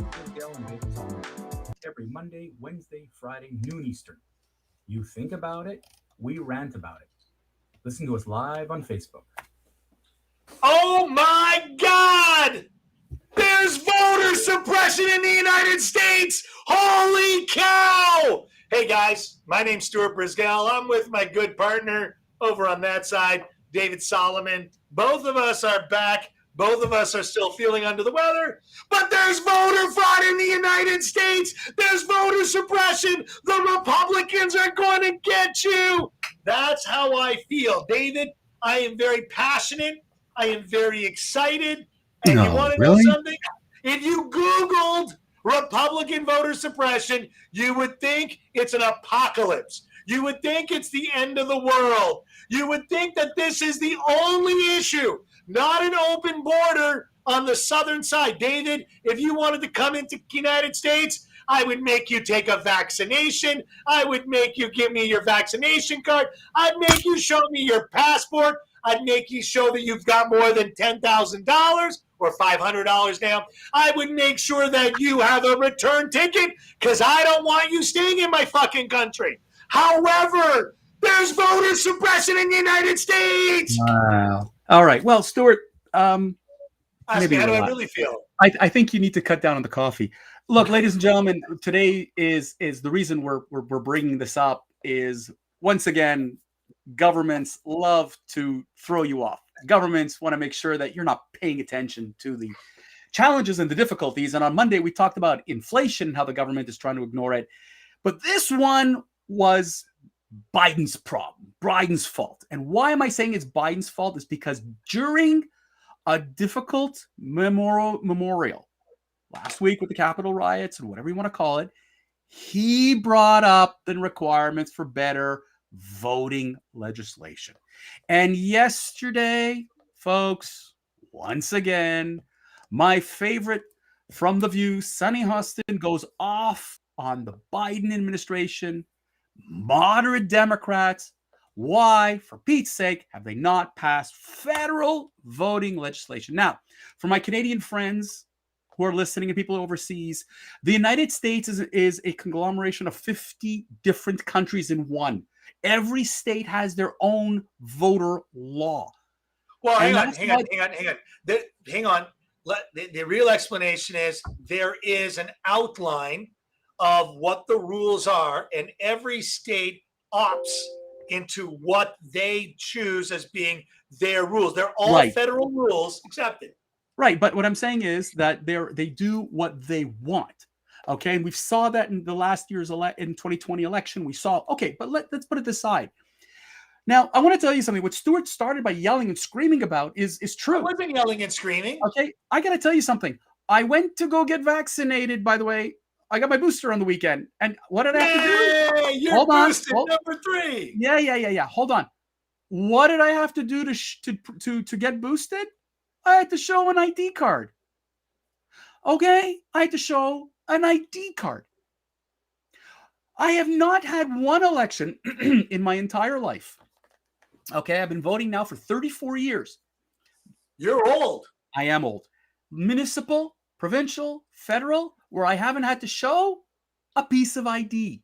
Brisgel and David Solomon. Every Monday, Wednesday, Friday, noon Eastern. You think about it, we rant about it. Listen to us live on Facebook. Oh my God! There's voter suppression in the United States! Holy cow! Hey guys, my name's Stuart Brisgel. I'm with my good partner over on that side, David Solomon. Both of us are back. Both of us are still feeling under the weather, but there's voter fraud in the United States. There's voter suppression. The Republicans are going to get you. That's how I feel. David, I am very passionate. I am very excited. And you want to know something? If you Googled Republican voter suppression, you would think it's an apocalypse. You would think it's the end of the world. You would think that this is the only issue, not an open border on the southern side. David, if you wanted to come into the United States, I would make you take a vaccination. I would make you give me your vaccination card. I'd make you show me your passport. I'd make you show that you've got more than $10,000 or $500 now. I would make sure that you have a return ticket because I don't want you staying in my fucking country. However, there's voter suppression in the United States. Wow. All right. Well, Stuart, Ask me, how do I really feel? I think you need to cut down on the coffee. Look, ladies and gentlemen, today is the reason we're bringing this up is once again, governments love to throw you off. Governments want to make sure that you're not paying attention to the challenges and the difficulties. And on Monday, we talked about inflation, how the government is trying to ignore it. But this one was Biden's problem, Biden's fault. And why am I saying it's Biden's fault? Is because during a difficult memorial last week with the Capitol riots and whatever you want to call it, he brought up the requirements for better voting legislation. And yesterday, folks, once again, my favorite from The View, Sunny Hostin, goes off on the Biden administration, moderate Democrats. Why, for Pete's sake, have they not passed federal voting legislation? Now, for my Canadian friends who are listening and people overseas, the United States is a conglomeration of 50 different countries in one. Every state has their own voter law. Well, hang on. The real explanation is there is an outline of what the rules are, and every state opts into what they choose as being their rules. They're all federal rules accepted. Right, but what I'm saying is that they do what they want. Okay, and we saw that in the last year's in 2020 election. We saw, okay, but let's put it aside. Now, I want to tell you something. What Stuart started by yelling and screaming about is true. I wasn't yelling and screaming. Okay, I got to tell you something. I went to go get vaccinated, by the way. I got my booster on the weekend. And what did I have to do? You're boosted number 3. Yeah. Hold on. What did I have to do to get boosted? I had to show an ID card. Okay, I had to show an ID card. I have not had one election in my entire life. Okay, I've been voting now for 34 years. You're old. I am old. Municipal, provincial, federal, where I haven't had to show a piece of ID.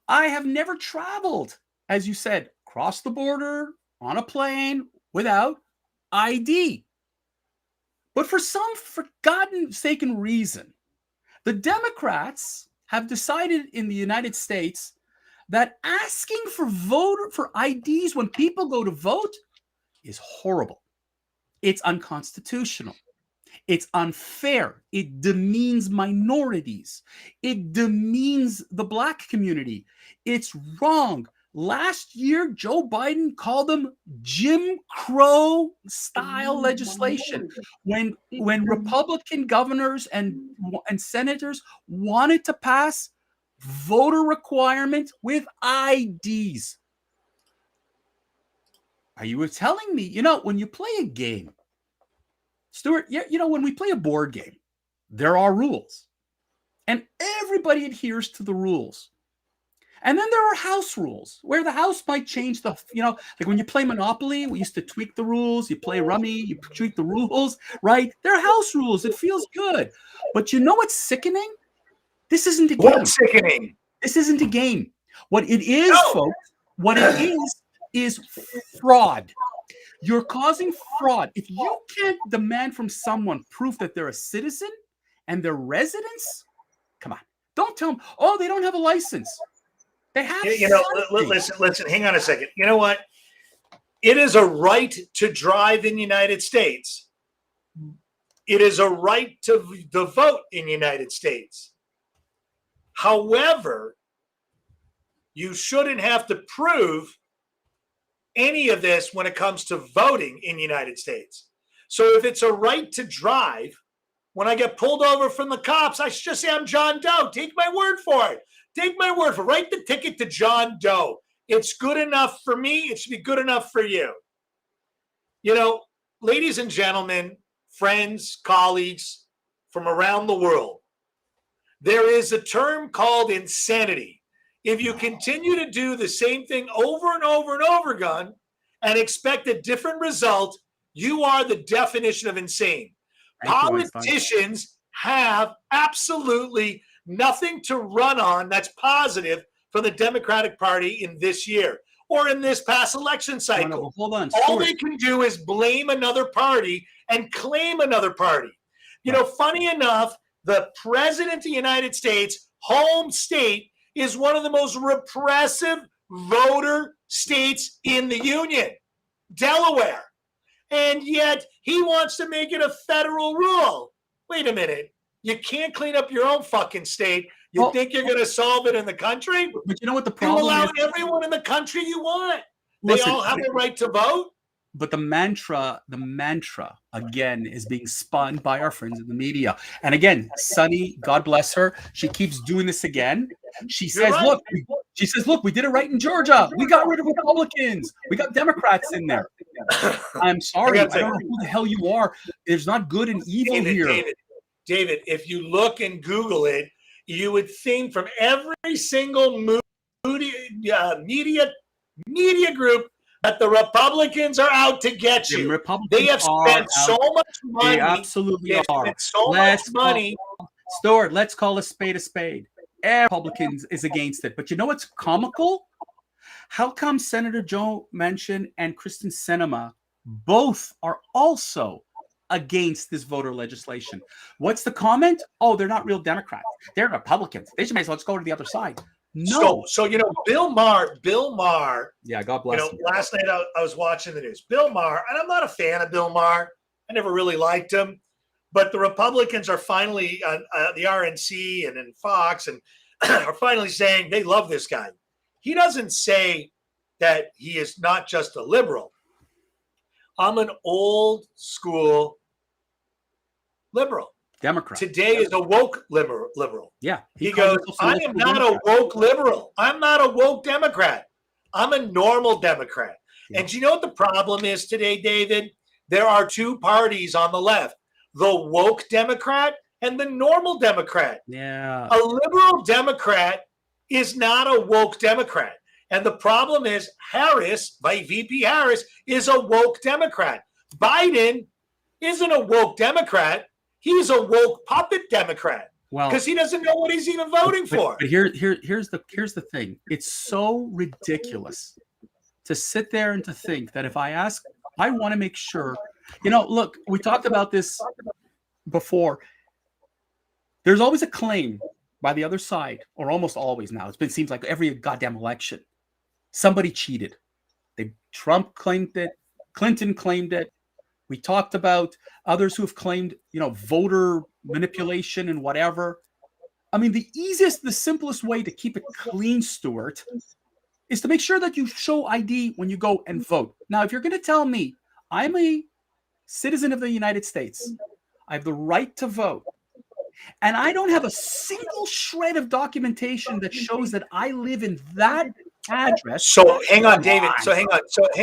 I have never traveled, as you said, across the border, on a plane, without ID. But for some forgotten reason, the Democrats have decided in the United States that asking for IDs when people go to vote is horrible. It's unconstitutional. It's unfair. It demeans minorities. It demeans the Black community. It's wrong. Last year, Joe Biden called them Jim Crow style legislation when Republican governors and senators wanted to pass voter requirement with IDs. Are you telling me, when you play a game, Stuart, when we play a board game, there are rules and everybody adheres to the rules. And then there are house rules where the house might change the, like when you play Monopoly, we used to tweak the rules. You play Rummy, you tweak the rules, right? There are house rules. It feels good. But you know what's sickening? This isn't a game. What's sickening? This isn't a game. What it is, folks, what it is fraud. You're causing fraud. If you can't demand from someone proof that they're a citizen and they're residents, come on. Don't tell them, oh, they don't have a license. They have listen, hang on a second. You know what? It is a right to drive in the United States. It is a right to vote in the United States. However, you shouldn't have to prove any of this when it comes to voting in the United States. So if it's a right to drive, when I get pulled over from the cops, I should just say I'm John Doe. Take my word for it. Take my word for it. Write the ticket to John Doe. It's good enough for me. It should be good enough for you. Ladies and gentlemen, friends, colleagues from around the world, there is a term called insanity. If you continue to do the same thing over and over and over again and expect a different result, you are the definition of insane. Politicians have absolutely nothing to run on that's positive for the Democratic Party in this year or in this past election cycle. Hold on. All they can do is blame another party and claim another party. Funny enough, the president of the United States' home state is one of the most repressive voter states in the Union, Delaware. And yet he wants to make it a federal rule. Wait a minute. You can't clean up your own fucking state. You think you're going to solve it in the country? But you know what the problem you allow is? everyone in the country you want. They all have a right to vote. But the mantra, again, is being spun by our friends in the media. And again, Sunny, God bless her, she keeps doing this again. She says, look, we did it right in Georgia. We got rid of Republicans. We got Democrats in there. I'm sorry. I don't know who the hell you are. There's not good and evil here. David, if you look and Google it, you would think from every single media group that the Republicans are out to get you. They have spent so much money. They absolutely are. So much money. Stuart, let's call a spade a spade. Republicans is against it. But you know what's comical? How come Senator Joe Manchin and Kristen Sinema both are also against this voter legislation? What's the comment? Oh, they're not real Democrats. They're Republicans. They should may as well just go to the other side. No. So Bill Maher. Yeah, God bless him. Last night I was watching the news. Bill Maher, and I'm not a fan of Bill Maher. I never really liked him. But the Republicans are finally, the RNC and then Fox, and are finally saying they love this guy. He doesn't say that he is not just a liberal. I'm an old school liberal. Democrat. Today is a woke liberal. Yeah. He goes, I am not a woke liberal. I'm not a woke Democrat. I'm a normal Democrat. Yeah. And you know what the problem is today, David? There are two parties on the left, the woke Democrat and the normal Democrat. Yeah. A liberal Democrat is not a woke Democrat. And the problem is VP Harris is a woke Democrat. Biden isn't a woke Democrat. He's a woke puppet Democrat. Well, because he doesn't know what he's even voting for. But here's the thing. It's so ridiculous to sit there and to think that if I want to make sure, look, we talked about this before. There's always a claim by the other side, or almost always now. Seems like every goddamn election, somebody cheated. Trump claimed it. Clinton claimed it. We talked about others who have claimed, voter manipulation and whatever. I mean, the simplest way to keep it clean, Stuart, is to make sure that you show ID when you go and vote. Now, if you're going to tell me I'm a citizen of the United States, I have the right to vote, and I don't have a single shred of documentation that shows that I live in that address. So hang on, David. So hang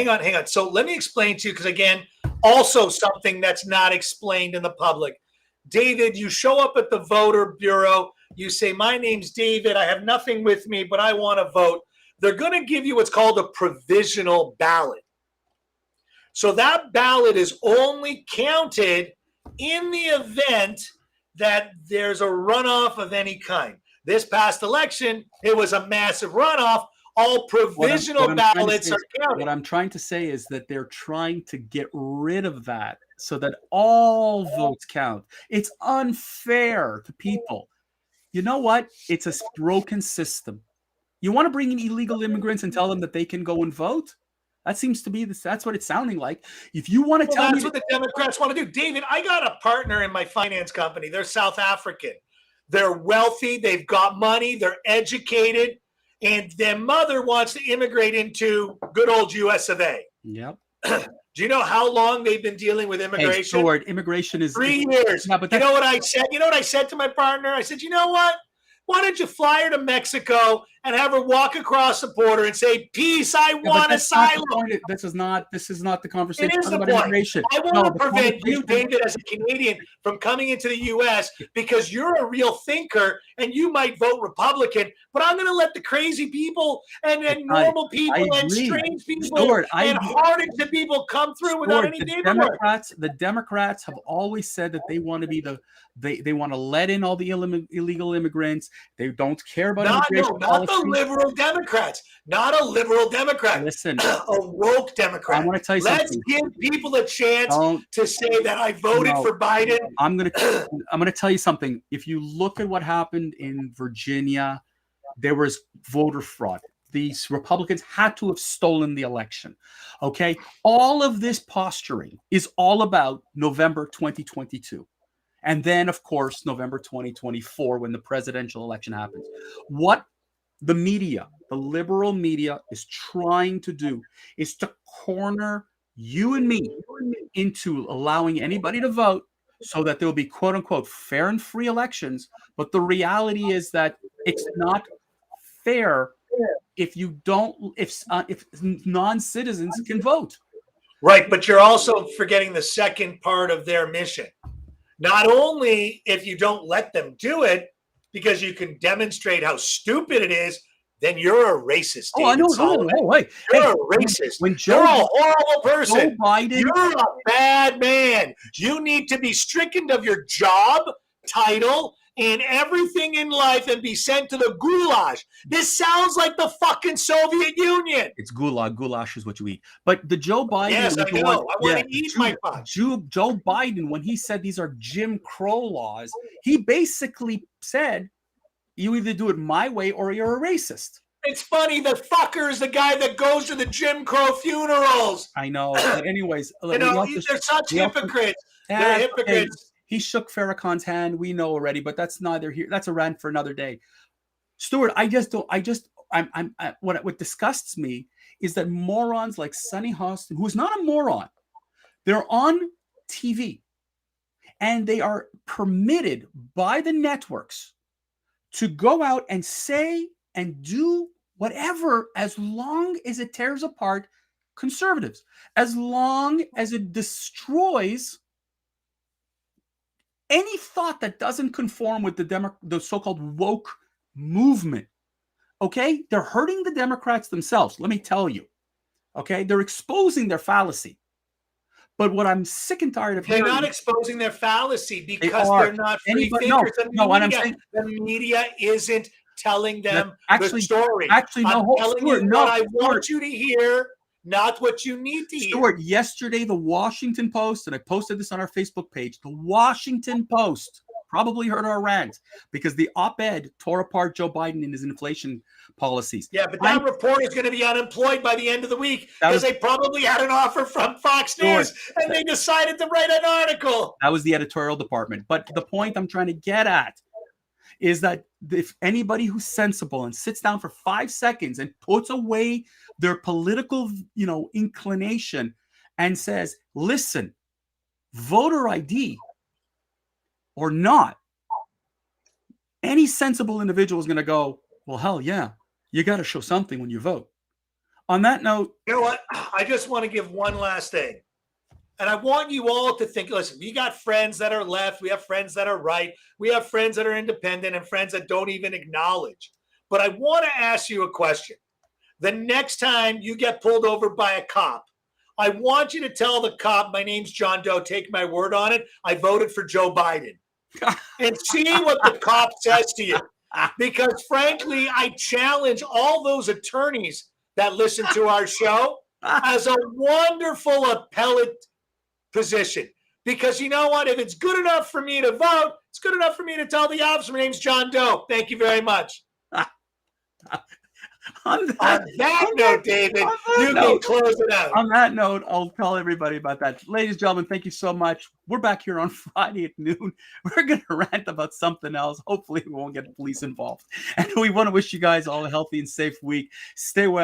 on. So let me explain to you, because again, also something that's not explained in the public. David, you show up at the voter bureau, you say, my name's David, I have nothing with me, but I want to vote, they're going to give you what's called a provisional ballot. So that ballot is only counted in the event that there's a runoff of any kind. This past election, it was a massive runoff. All provisional ballots are counted. What I'm trying to say is that they're trying to get rid of that so that all votes count. It's unfair to people. You know what? It's a broken system. You want to bring in illegal immigrants and tell them that they can go and vote? That seems to be that's what it's sounding like. If you want to tell me that's what the Democrats want to do. David, I got a partner in my finance company. They're South African. They're wealthy. They've got money. They're educated. And their mother wants to immigrate into good old US of A. Yep. Do you know how long they've been dealing with immigration? Hey, Stuart, immigration is 3 years. Yeah, but you know what I said? You know what I said to my partner? I said, you know what? Why don't you fly her to Mexico and have her walk across the border and say, peace, I want asylum. This is not the conversation. It is the about point. Immigration. I want to prevent you, David, as a Canadian, from coming into the U.S. because you're a real thinker and you might vote Republican, but I'm going to let the crazy people and normal people and strange people and hard-to people come through without any paperwork. The Democrats have always said that they want to be they want to let in all the illegal immigrants. They don't care about immigration policy. Not the liberal Democrats. Not a liberal Democrat. Listen, a woke Democrat. I want to tell you Let's give people a chance to say that I voted for Biden. I'm gonna tell you something. If you look at what happened in Virginia, there was voter fraud. These Republicans had to have stolen the election. Okay, all of this posturing is all about November 2022. And then, of course, November 2024, when the presidential election happens. What the media, the liberal media, is trying to do is to corner you and me into allowing anybody to vote so that there will be, quote unquote, fair and free elections. But the reality is that it's not fair if non-citizens can vote. Right, but you're also forgetting the second part of their mission. Not only if you don't let them do it, because you can demonstrate how stupid it is, then you're a racist. Oh, I know. You're a racist. You're a horrible person. You're a bad man. You need to be stricken of your job, title, and everything in life and be sent to the goulash. This sounds like the fucking Soviet Union. It's gulag. Goulash is what you eat. But the Joe Biden. Yes, I know. I want to eat my punch. Joe Biden, when he said these are Jim Crow laws, he basically said, you either do it my way or you're a racist. It's funny. The fucker is the guy that goes to the Jim Crow funerals. I know. But anyways, they're such hypocrites. They're hypocrites. He shook Farrakhan's hand. We know already, but that's neither here. That's a rant for another day. Stuart, what disgusts me is that morons like Sonny Hostin, who's not a moron, they're on TV and they are permitted by the networks to go out and say and do whatever as long as it tears apart conservatives, as long as it destroys any thought that doesn't conform with the so-called woke movement. Okay? They're hurting the Democrats themselves, let me tell you. Okay? They're exposing their fallacy. But what I'm sick and tired of hearing... They're not exposing their fallacy because they're not free thinkers. The media isn't telling them the story. Actually, no, I want you to hear, not what you need to hear. Stuart, yesterday, the Washington Post, and I posted this on our Facebook page, the Washington Post probably heard our rant because the op-ed tore apart Joe Biden and his inflation policies. Yeah, but that reporter is going to be unemployed by the end of the week because they probably had an offer from Fox News and they decided to write an article. That was the editorial department. But the point I'm trying to get at is that if anybody who's sensible and sits down for 5 seconds and puts away their political, inclination and says, listen, voter ID or not, any sensible individual is going to go, well, hell yeah, you got to show something when you vote. On that note, you know what? I just want to give one last thing. And I want you all to think, listen, we got friends that are left. We have friends that are right. We have friends that are independent and friends that don't even acknowledge. But I want to ask you a question. The next time you get pulled over by a cop, I want you to tell the cop, my name's John Doe, take my word on it. I voted for Joe Biden. And see what the cop says to you. Because frankly, I challenge all those attorneys that listen to our show as a wonderful appellate position. Because you know what? If it's good enough for me to vote, it's good enough for me to tell the officer, my name's John Doe. Thank you very much. On that note, David, you can close it out. On that note, I'll tell everybody about that. Ladies and gentlemen, thank you so much. We're back here on Friday at noon. We're going to rant about something else. Hopefully, we won't get police involved. And we want to wish you guys all a healthy and safe week. Stay well.